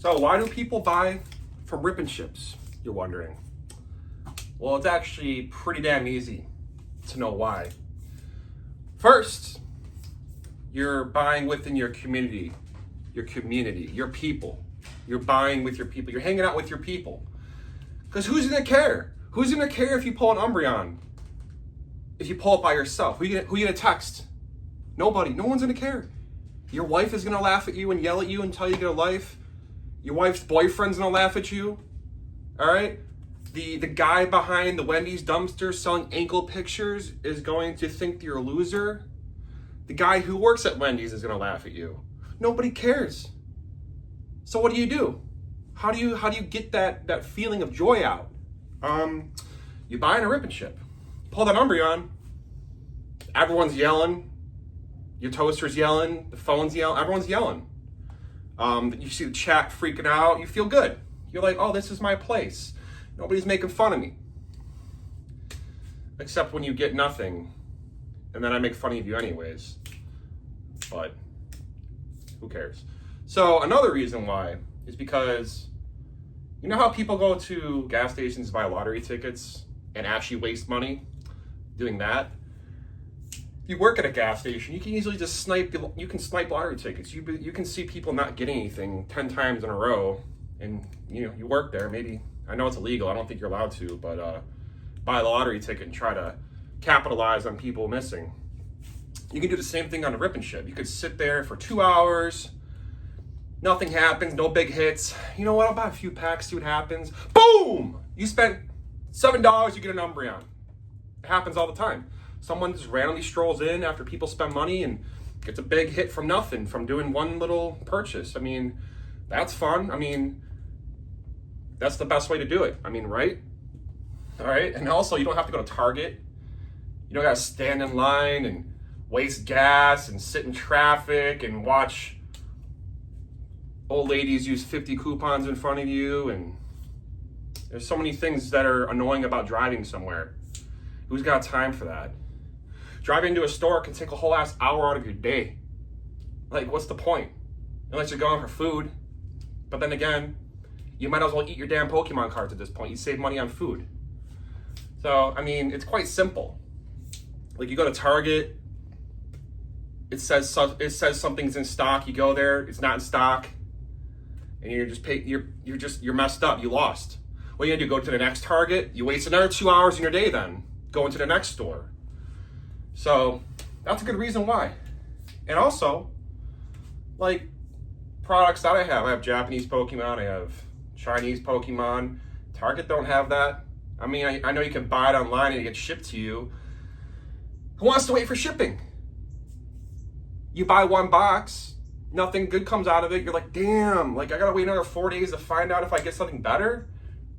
So why do people buy from Rip and Ships, you're wondering? Well, it's actually pretty damn easy to know why. First, you're buying within your community, your people. You're buying with your people. You're hanging out with your people. Because who's gonna care? Who's gonna care if you pull an Umbreon? If you pull it by yourself? Who you gonna text? Nobody. No one's gonna care. Your wife is gonna laugh at you and yell at you and tell you to get a life. Your wife's boyfriend's gonna laugh at you. All right? The guy behind the Wendy's dumpster selling ankle pictures is going to think you're a loser. The guy who works at Wendy's is gonna laugh at you. Nobody cares. So what do? How do you get that feeling of joy out? You buy in a Rip and Ship. Pull that Umbreon. Everyone's yelling. Your toaster's yelling. The phone's yelling. Everyone's yelling. You see the chat freaking out. You feel good. You're like, oh, this is my place. Nobody's making fun of me. Except when you get nothing. And then I make fun of you anyways. But who cares? So another reason why is because you know how people go to gas stations to buy lottery tickets and actually waste money doing that? If you work at a gas station, you can easily just snipe lottery tickets. You can see people not getting anything 10 times in a row, and you work there. Maybe, I know it's illegal, I don't think you're allowed to, but buy a lottery ticket and try to capitalize on people missing. You can do the same thing on a Rip and Ship. You could sit there for 2 hours, nothing happens, no big hits. You know what, I'll buy a few packs, see what happens. Boom! You spent $7, you get an Umbreon. It happens all the time. Someone just randomly strolls in after people spend money and gets a big hit from nothing, from doing one little purchase. I mean, that's fun. I mean, that's the best way to do it. I mean, right? All right. And also, you don't have to go to Target. You don't got to stand in line and waste gas and sit in traffic and watch old ladies use 50 coupons in front of you. And there's so many things that are annoying about driving somewhere. Who's got time for that? Driving to a store can take a whole ass hour out of your day. Like, what's the point? Unless you're going for food. But then again, you might as well eat your damn Pokemon cards at this point. You save money on food. So, I mean, it's quite simple. Like, you go to Target, it says something's in stock. You go there, it's not in stock, and you're messed up. You lost. What are you gonna do? Go to the next Target? You waste another 2 hours in your day then, going to the next store. So that's a good reason why. And also, like, products that I have Japanese Pokemon, I have Chinese Pokemon. Target don't have that. I mean, I know you can buy it online and it gets shipped to you. Who wants to wait for shipping? You buy one box, nothing good comes out of it. You're like, damn, like I gotta wait another 4 days to find out if I get something better.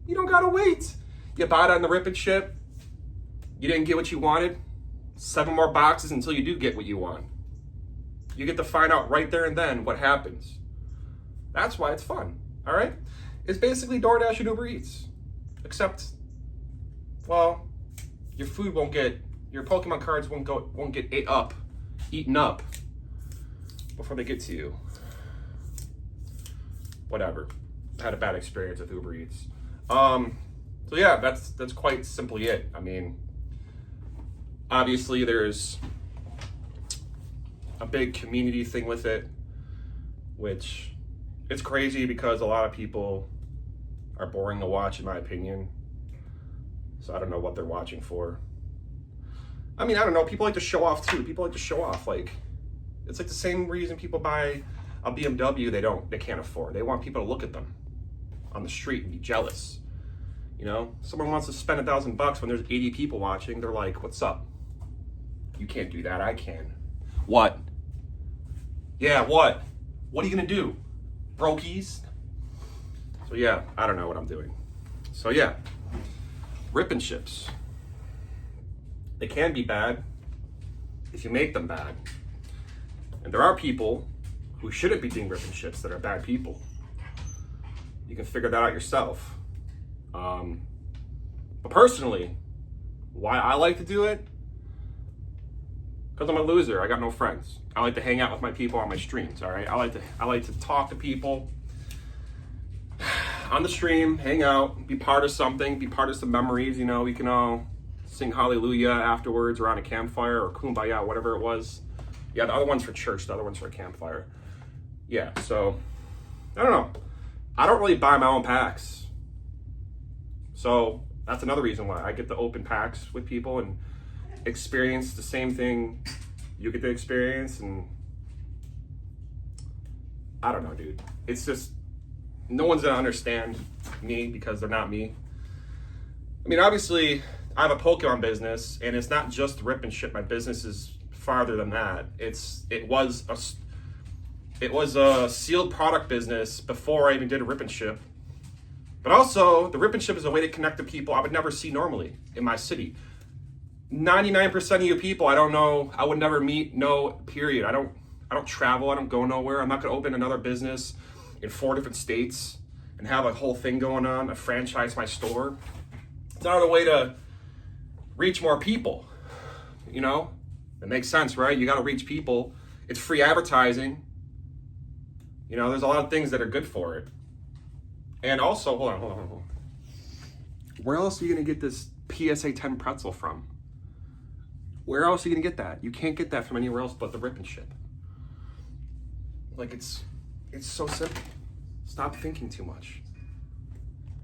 You don't gotta wait. You buy it on the Rip and Ship. You didn't get what you wanted. 7 more boxes until you do get what you want. You get to find out right there and then what happens. That's why it's fun, all right? It's basically DoorDash and Uber Eats. Except, well, your food won't get, your Pokemon cards won't get eaten up before they get to you. Whatever. I had a bad experience with Uber Eats. So yeah, that's quite simply it. I mean, obviously there's a big community thing with it, which it's crazy because a lot of people are boring to watch, in my opinion. So I don't know what they're watching for. I mean, I don't know. People like to show off too. People like to show off. Like, it's like the same reason people buy a BMW they can't afford. They want people to look at them on the street and be jealous. You know, someone wants to spend $1,000 when there's 80 people watching. They're like, what's up? You can't do that. I can. What? Yeah, what? What are you gonna do? Brokies? So yeah, I don't know what I'm doing. So yeah, Rip and Ships. They can be bad if you make them bad. And there are people who shouldn't be doing Rip and Ships that are bad people. You can figure that out yourself. But personally, why I like to do it? Because I'm a loser. I got no friends. I like to hang out with my people on my streams, all right? I like to talk to people. on the stream, hang out, be part of something, be part of some memories. You know, we can all sing hallelujah afterwards around a campfire or kumbaya, whatever it was. Yeah, the other one's for church, the other one's for a campfire. Yeah, so I don't know. I don't really buy my own packs. So that's another reason why I get to open packs with people and experience the same thing you get to experience. And I don't know, dude. It's just, no one's gonna understand me because they're not me. I mean, obviously, I have a Pokemon business, and it's not just Rip and shit. My business is farther than that. It was a sealed product business before I even did a Rip and Ship. But also, the Rip and Ship is a way to connect to people I would never see normally in my city. 99% of you people I don't know, I would never meet, no, period. I don't travel, I don't go nowhere. I'm not gonna open another business in 4 different states and have a whole thing going on, a franchise my store. It's another way to reach more people, you know? It makes sense, right? You gotta reach people. It's free advertising. You know, there's a lot of things that are good for it. And also, hold on. Where else are you gonna get this PSA 10 pretzel from? Where else are you gonna get that? You can't get that from anywhere else but the Rip and Ship. Like, it's so simple. Stop thinking too much.